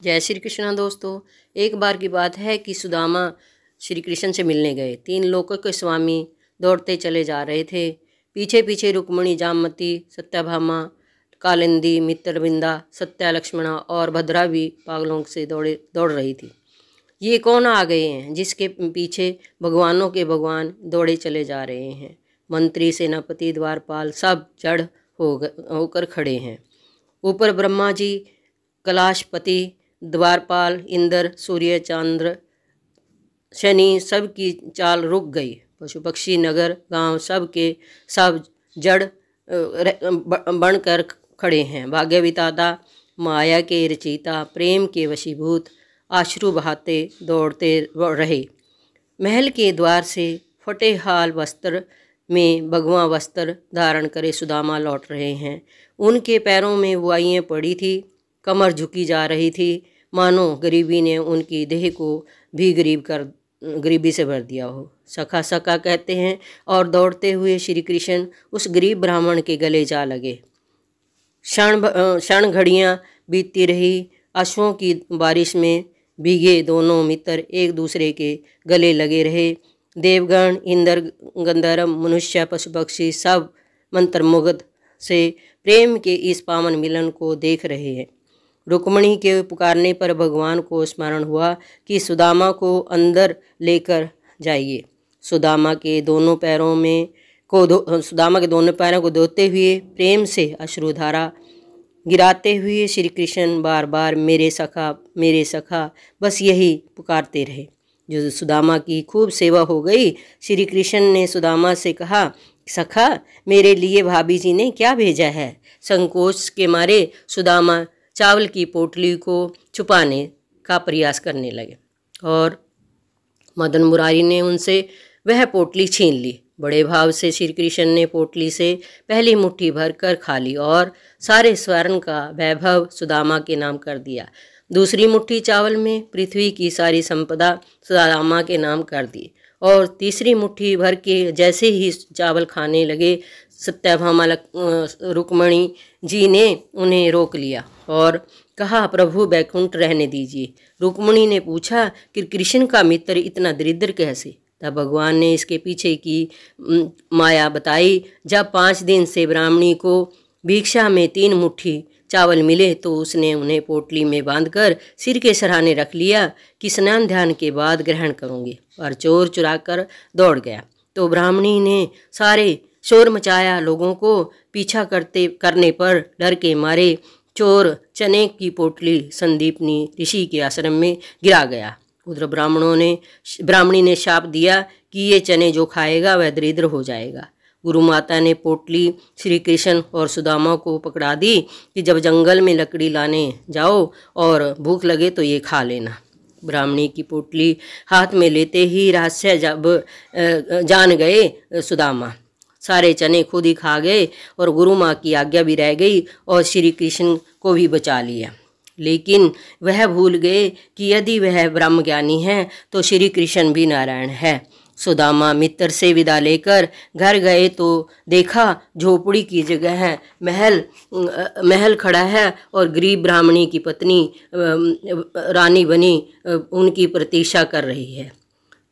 जय श्री कृष्ण दोस्तों। एक बार की बात है कि सुदामा श्री कृष्ण से मिलने गए। 3 लोकों के स्वामी दौड़ते चले जा रहे थे। पीछे पीछे रुक्मिणी, जामवती, सत्यभामा, कालिंदी, मित्रविंदा, सत्या, लक्ष्मणा और भद्रा भी पागलों से दौड़ रही थी। ये कौन आ गए हैं जिसके पीछे भगवानों के भगवान दौड़े चले जा रहे हैं। मंत्री, सेनापति, द्वारपाल सब जड़ होकर खड़े हैं। ऊपर ब्रह्मा जी, कैलाशपति, द्वारपाल, इंद्र, सूर्य, चंद्र, शनि सब की चाल रुक गई। पशु पक्षी, नगर, गांव सब के सब जड़ बनकर खड़े हैं। भाग्य विधाता, माया के रचयिता, प्रेम के वशीभूत अश्रु बहाते दौड़ते रहे। महल के द्वार से फटे हाल वस्त्र में भगवा वस्त्र धारण करे सुदामा लौट रहे हैं। उनके पैरों में बुआइयाँ पड़ी थी, कमर झुकी जा रही थी, मानो गरीबी ने उनकी देह को भी गरीबी से भर दिया हो। सखा सखा कहते हैं और दौड़ते हुए श्री कृष्ण उस गरीब ब्राह्मण के गले जा लगे। क्षण घड़ियाँ बीतती रही। अश्वों की बारिश में भीगे दोनों मित्र एक दूसरे के गले लगे रहे। देवगण, इंद्र, गंधर्व, मनुष्य, पशु पक्षी सब मंत्रमुग्ध से प्रेम के इस पावन मिलन को देख रहे हैं। रुक्मिणी के पुकारने पर भगवान को स्मरण हुआ कि सुदामा को अंदर लेकर जाइए। सुदामा के दोनों पैरों को धोते हुए प्रेम से अश्रुधारा गिराते हुए श्री कृष्ण बार बार मेरे सखा बस यही पुकारते रहे। जो सुदामा की खूब सेवा हो गई। श्री कृष्ण ने सुदामा से कहा, सखा मेरे लिए भाभी जी ने क्या भेजा है। संकोच के मारे सुदामा चावल की पोटली को छुपाने का प्रयास करने लगे और मदन मुरारी ने उनसे वह पोटली छीन ली। बड़े भाव से श्री कृष्ण ने पोटली से पहली मुट्ठी भर कर खा ली और सारे स्वर्ण का वैभव सुदामा के नाम कर दिया। दूसरी मुट्ठी चावल में पृथ्वी की सारी संपदा सुदामा के नाम कर दी और तीसरी मुट्ठी भर के जैसे ही चावल खाने लगे, सत्यभामा रुक्मिणी जी ने उन्हें रोक लिया और कहा, प्रभु बैकुंठ रहने दीजिए। रुक्मिणी ने पूछा कि कृष्ण का मित्र इतना दरिद्र कैसे। तब भगवान ने इसके पीछे की माया बताई। जब 5 दिन से ब्राह्मणी को भिक्षा में 3 मुट्ठी चावल मिले तो उसने उन्हें पोटली में बांधकर सिर के सराहने रख लिया कि स्नान ध्यान के बाद ग्रहण करूँगी, और चोर चुरा कर दौड़ गया तो ब्राह्मणी ने सारे शोर मचाया। लोगों को पीछा करने पर डर के मारे चोर चने की पोटली संदीपनी ऋषि के आश्रम में गिरा गया। उधर ब्राह्मणी ने शाप दिया कि ये चने जो खाएगा वह दरिद्र हो जाएगा। गुरु माता ने पोटली श्री कृष्ण और सुदामा को पकड़ा दी कि जब जंगल में लकड़ी लाने जाओ और भूख लगे तो ये खा लेना। ब्राह्मणी की पोटली हाथ में लेते ही रहस्य जब जान गए सुदामा, सारे चने खुद ही खा गए और गुरु माँ की आज्ञा भी रह गई और श्री कृष्ण को भी बचा लिया। लेकिन वह भूल गए कि यदि वह ब्रह्म ज्ञानी है तो श्री कृष्ण भी नारायण है। सुदामा मित्र से विदा लेकर घर गए तो देखा झोपड़ी की जगह है महल खड़ा है और गरीब ब्राह्मणी की पत्नी रानी बनी उनकी प्रतीक्षा कर रही है।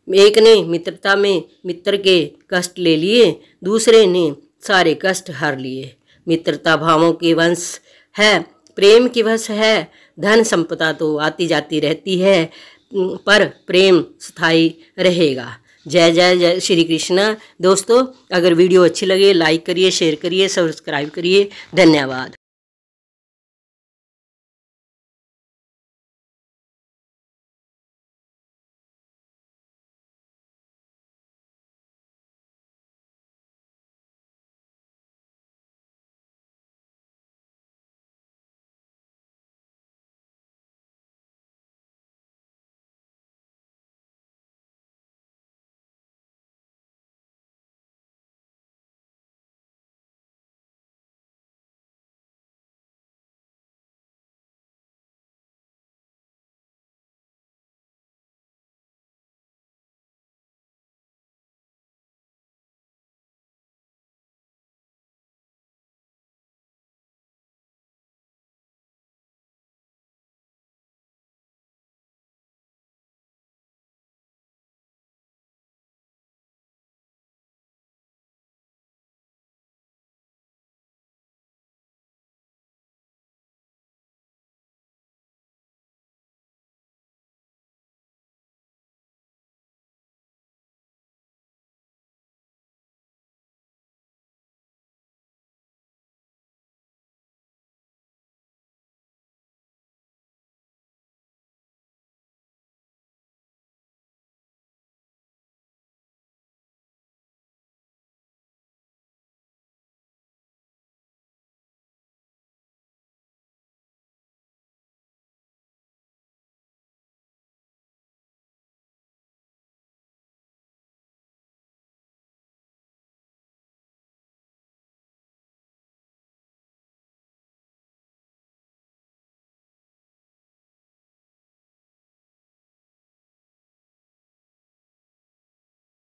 एक ने मित्रता में मित्र के कष्ट ले लिए, दूसरे ने सारे कष्ट हर लिए। मित्रता भावों के वंश है, प्रेम की वश है। धन संपदा तो आती जाती रहती है पर प्रेम स्थायी रहेगा। जय जय जय श्री कृष्ण। दोस्तों अगर वीडियो अच्छी लगे लाइक करिए, शेयर करिए, सब्सक्राइब करिए। धन्यवाद।